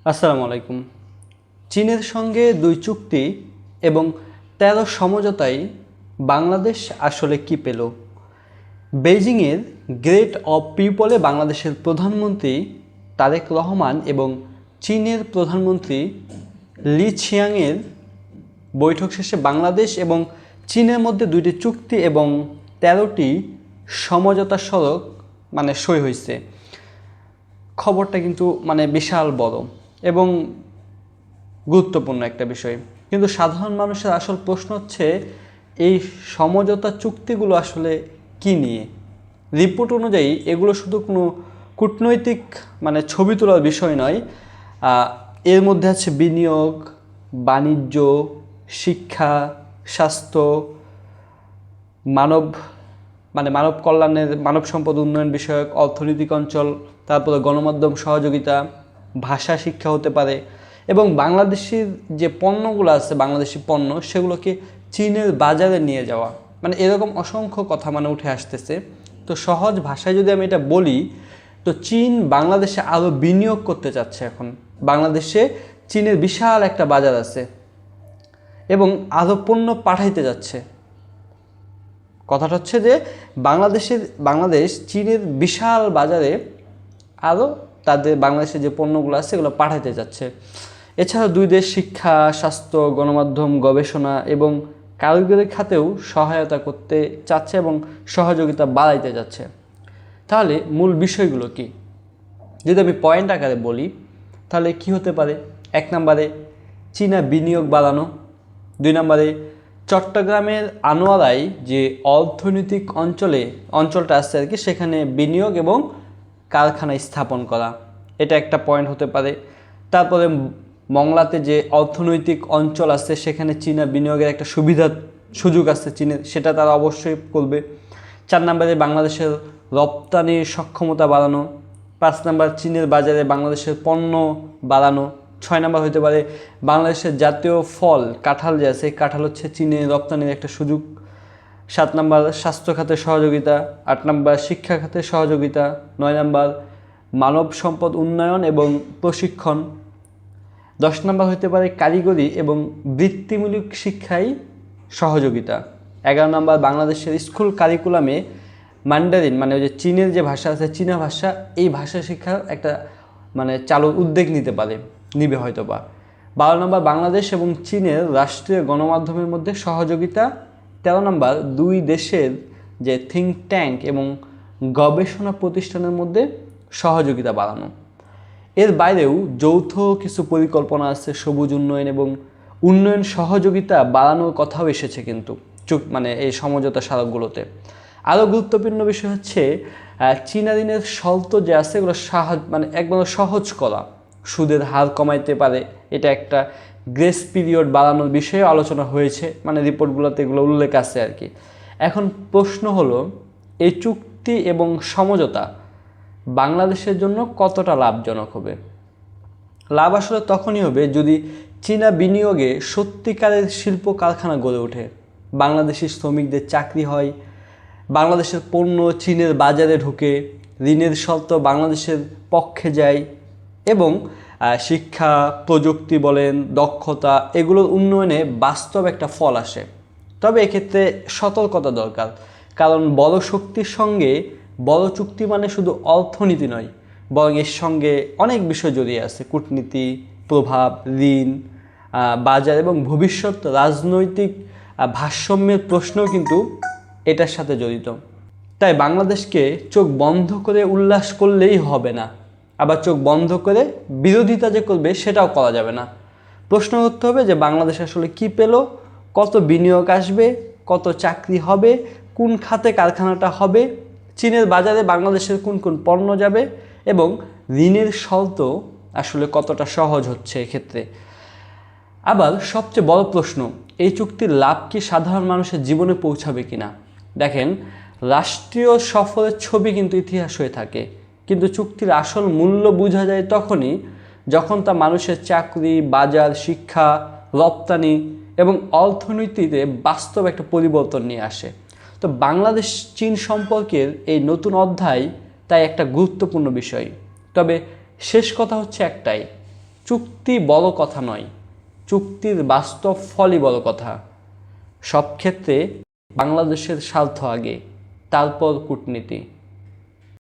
আসসালামু আলাইকুম। চীনের সঙ্গে 2 চুক্তি এবং 13 সমঝোতায় বাংলাদেশ আসলে কি পেল? বেইজিংয়ের গেট অফ পিপলে বাংলাদেশের প্রধানমন্ত্রী তারেক রহমান এবং চীনের প্রধানমন্ত্রী লি ছিয়াংয়ের বৈঠক শেষে বাংলাদেশ এবং চীনের মধ্যে 2টি চুক্তি এবং 13টি সমঝোতা স্মারক সই হয়েছে। খবরটা কিন্তু বিশাল বড় এবং গুরুত্বপূর্ণ একটা বিষয়। কিন্তু সাধারণ মানুষের আসল প্রশ্ন হচ্ছে এই সমঝোতা চুক্তিগুলো আসলে কি নিয়ে? রিপোর্ট অনুযায়ী এগুলো শুধু কোনো কূটনৈতিক ছবি তোলার বিষয় নয়। এর মধ্যে আছে বিনিয়োগ, বাণিজ্য, শিক্ষা, স্বাস্থ্য, মানব কল্যাণের মানব সম্পদ উন্নয়ন বিষয়ক অর্থনৈতিক অঞ্চল, তারপরে গণমাধ্যম সহযোগিতা, ভাষা শিক্ষা হতে পারে এবং বাংলাদেশের যে পণ্যগুলো আছে, বাংলাদেশি পণ্য, সেগুলোকে চীনের বাজারে নিয়ে যাওয়া, এরকম অসংখ্য কথা উঠে আসতেছে। তো সহজ ভাষায় যদি আমি এটা বলি, তো চীন বাংলাদেশে আরও বিনিয়োগ করতে চাচ্ছে। এখন বাংলাদেশে চীনের বিশাল একটা বাজার আছে এবং আরও পণ্য পাঠাইতে যাচ্ছে। কথাটা হচ্ছে যে বাংলাদেশ চীনের বিশাল বাজারে আরও তাদের বাংলাদেশের যে পণ্যগুলো আছে এগুলো পাঠাতে যাচ্ছে। এছাড়া 2 দেশ শিক্ষা, স্বাস্থ্য, গণমাধ্যম, গবেষণা এবং কারিগরি খাতেও সহায়তা করতে চাচ্ছে এবং সহযোগিতা বাড়াইতে যাচ্ছে। তাহলে মূল বিষয়গুলো কি যদি আমি পয়েন্ট আকারে বলি, তাহলে কি হতে পারে? 1 নম্বরে চীনা বিনিয়োগ বাড়ানো। 2 নম্বরে চট্টগ্রামের আনোয়ারায় যে অর্থনৈতিক অঞ্চলটা আছে আর কি, সেখানে বিনিয়োগ এবং কারখানা স্থাপন করা, এটা একটা পয়েন্ট হতে পারে। তারপরে মংলাতে যে অর্থনৈতিক অঞ্চল আছে সেখানে চীনা বিনিয়োগের একটা সুযোগ আছে চীনের, সেটা তারা অবশ্যই করবে। 4 নম্বরে বাংলাদেশের রপ্তানির সক্ষমতা বাড়ানো। 5 নম্বর চীনের বাজারে বাংলাদেশের পণ্য বাড়ানো। 6 নম্বর হতে পারে বাংলাদেশের জাতীয় ফল কাঁঠাল যে আছে, কাঁঠাল হচ্ছে চীনে রপ্তানির একটা সুযোগ। 7 নম্বর স্বাস্থ্য খাতে সহযোগিতা। 8 নম্বর শিক্ষা খাতে সহযোগিতা। 9 নম্বর মানব সম্পদ উন্নয়ন এবং প্রশিক্ষণ। 10 নম্বর হতে পারে কারিগরি এবং বৃত্তিমূলক শিক্ষায় সহযোগিতা। 11 নম্বর বাংলাদেশের স্কুল কারিকুলামে ম্যান্ডারিন ওই যে চীনের যে ভাষা আছে, চীনা ভাষা, এই ভাষা শিক্ষার একটা চালুর উদ্যোগ নিবে হয়তো বা। 12 নম্বর বাংলাদেশ এবং চীনের রাষ্ট্রীয় গণমাধ্যমের মধ্যে সহযোগিতা। 13 নম্বর 2 দেশের যে থিঙ্ক ট্যাঙ্ক এবং গবেষণা প্রতিষ্ঠানের মধ্যে সহযোগিতা বাড়ানো। এর বাইরেও যৌথ কিছু পরিকল্পনা আছে, সবুজ উন্নয়ন এবং উন্নয়ন সহযোগিতা বাড়ানোর কথাও এসেছে কিন্তু এই সমঝোতা স্মারকগুলোতে। আরও গুরুত্বপূর্ণ বিষয় হচ্ছে চীনা ঋণের শর্ত যে আছে এগুলো একদম সহজ করা, সুদের হার কমাইতে পারে, এটা একটা গ্রেস পিরিয়ড বাড়ানোর বিষয়ে আলোচনা হয়েছে, রিপোর্টগুলোতে এগুলো উল্লেখ আছে আর কি। এখন প্রশ্ন হলো, এই চুক্তি এবং সমঝোতা বাংলাদেশের জন্য কতটা লাভজনক হবে? লাভ আসলে তখনই হবে যদি চীনা বিনিয়োগে সত্যিকারের শিল্প কারখানা গড়ে ওঠে, বাংলাদেশি শ্রমিকদের চাকরি হয়, বাংলাদেশের পণ্য চীনের বাজারে ঢুকে, ঋণের শর্ত বাংলাদেশের পক্ষে যায় এবং শিক্ষা, প্রযুক্তি বলেন, দক্ষতা, এগুলোর উন্নয়নে বাস্তব একটা ফল আসে। তবে এক্ষেত্রে সতর্কতা দরকার, কারণ বড় শক্তির সঙ্গে বড় চুক্তি শুধু অর্থনীতি নয়, বরং এর সঙ্গে অনেক বিষয় জড়িয়ে আছে। কূটনীতি, প্রভাব, ঋণ, বাজার এবং ভবিষ্যৎ রাজনৈতিক ভারসাম্যের প্রশ্নও কিন্তু এটার সাথে জড়িত। তাই বাংলাদেশকে চোখ বন্ধ করে উল্লাস করলেই হবে না, আবার চোখ বন্ধ করে বিরোধিতা যে করবে সেটাও করা যাবে না। প্রশ্ন করতে হবে যে বাংলাদেশ আসলে কি পেল, কত বিনিয়োগ আসবে, কত চাকরি হবে, কোন খাতে কারখানাটা হবে, চীনের বাজারে বাংলাদেশের কোন কোন পণ্য যাবে এবং ঋণের শর্ত আসলে কতটা সহজ হচ্ছে এক্ষেত্রে। আবার সবচেয়ে বড় প্রশ্ন, এই চুক্তির লাভ কি সাধারণ মানুষের জীবনে পৌঁছাবে কিনা? দেখেন, রাষ্ট্রীয় সফরের ছবি কিন্তু ইতিহাস হয়ে থাকে, কিন্তু চুক্তির আসল মূল্য বোঝা যায় তখনই যখন তা মানুষের চাকরি, বাজার, শিক্ষা, রপ্তানি এবং অর্থনীতিতে বাস্তব একটা পরিবর্তন নিয়ে আসে। তো বাংলাদেশ চীন সম্পর্কের এই নতুন অধ্যায় তাই একটা গুরুত্বপূর্ণ বিষয়। তবে শেষ কথা হচ্ছে একটাই, চুক্তি বড় কথা নয়, চুক্তির বাস্তব ফলই বড় কথা। সব ক্ষেত্রে বাংলাদেশের স্বার্থ আগে, তারপর কূটনীতি।